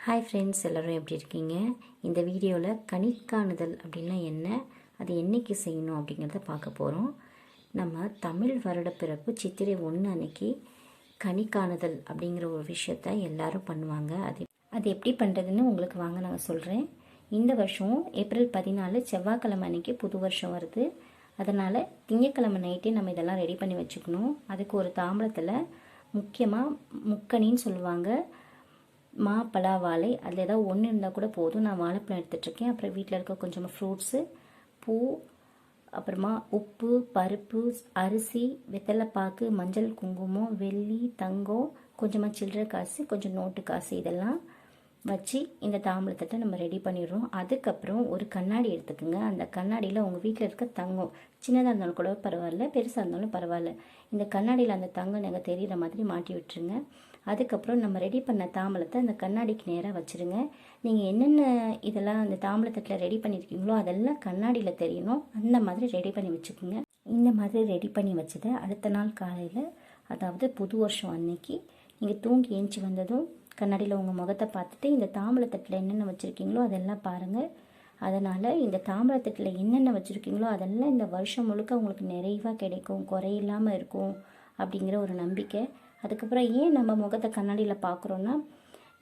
Hi friends, எல்லோரும் எப்படி இருக்கீங்க? இந்த வீடியோவில் கணிக்காணுதல் அப்படின்னா என்ன, அது என்றைக்கு செய்யணும் அப்படிங்கிறத பார்க்க போகிறோம். நம்ம தமிழ் வருடப்பிறப்பு சித்திரை 1 அன்னைக்கு கணிக்காணுதல் அப்படிங்கிற ஒரு விஷயத்த எல்லாரும் பண்ணுவாங்க. அது எப்படி பண்ணுறதுன்னு உங்களுக்கு வாங்க நான் சொல்கிறேன். இந்த வருஷம் ஏப்ரல் 14 செவ்வாய்க்கிழமை அன்னைக்கு புது வருஷம் வருது. அதனால் திங்கக்கிழமை நைட்டே நம்ம இதெல்லாம் ரெடி பண்ணி வச்சுக்கணும். அதுக்கு ஒரு தாம்பளத்தில் முக்கியமாக முக்கணின்னு சொல்லுவாங்க, மா பலா வாழை, அதில் ஏதாவது ஒன்று இருந்தால் கூட போதும். நான் வாழைப்பழம் எடுத்துகிட்ருக்கேன். அப்புறம் வீட்டில் இருக்க கொஞ்சமாக ஃப்ரூட்ஸு, பூ, அப்புறமா உப்பு, பருப்பு, அரிசி, வெத்தலைப்பாக்கு, மஞ்சள், குங்குமம், வெள்ளி, தங்கம், கொஞ்சமாக சில்லறை காசு, கொஞ்சம் நோட்டு காசு, இதெல்லாம் வச்சு இந்த தாம்பளத்தட்டை நம்ம ரெடி பண்ணிடுறோம். அதுக்கப்புறம் ஒரு கண்ணாடி எடுத்துக்கோங்க. அந்த கண்ணாடியில் உங்கள் வீட்டில் இருக்க தங்கம் சின்னதாக இருந்தாலும் கூட பரவாயில்ல, பெருசாக இருந்தாலும் பரவாயில்ல, இந்த கண்ணாடியில் அந்த தங்கம் நீங்கள் தெரிகிற மாதிரி மாட்டி விட்டுருங்க. அதுக்கப்புறம் நம்ம ரெடி பண்ண தாம்பளத்தை அந்த கண்ணாடிக்கு நேராக வச்சுருங்க. நீங்கள் என்னென்ன இதெல்லாம் அந்த தாம்பளத்தட்டில் ரெடி பண்ணியிருக்கீங்களோ அதெல்லாம் கண்ணாடியில் தெரியணும். அந்த மாதிரி ரெடி பண்ணி வச்சுக்கோங்க. இந்த மாதிரி ரெடி பண்ணி வச்சதை அடுத்த நாள் காலையில், அதாவது புது வருஷம் அன்னைக்கு நீங்கள் தூங்கி ஏஞ்சி வந்ததும் கண்ணாடியில் உங்கள் முகத்தை பார்த்துட்டு இந்த தாம்பளத்தட்டில் என்னென்ன வச்சுருக்கீங்களோ அதெல்லாம் பாருங்கள். அதனால் இந்த தாம்பளத்தட்டில் என்னென்ன வச்சுருக்கீங்களோ அதெல்லாம் இந்த வருஷம் முழுக்க உங்களுக்கு நிறைவாக கிடைக்கும், குறையில்லாமல் இருக்கும் அப்படிங்கிற ஒரு நம்பிக்கை. அதுக்கப்புறம் ஏன் நம்ம முகத்தை கண்ணாடியில் பார்க்குறோன்னா,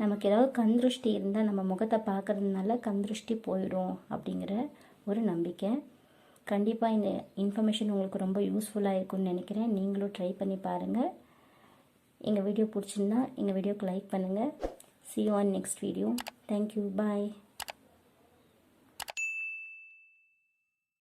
நமக்கு ஏதாவது கண்திருஷ்டி இருந்தால் நம்ம முகத்தை பார்க்குறதுனால கண்திருஷ்டி போயிடும் அப்படிங்கிற ஒரு நம்பிக்கை. கண்டிப்பாக இந்த இன்ஃபர்மேஷன் உங்களுக்கு ரொம்ப யூஸ்ஃபுல்லாக இருக்கும்னு நினைக்கிறேன். நீங்களும் ட்ரை பண்ணி பாருங்கள். எங்கள் வீடியோ பிடிச்சிருந்தா எங்கள் வீடியோக்கு லைக் பண்ணுங்கள். See you on next video. Thank you. Bye.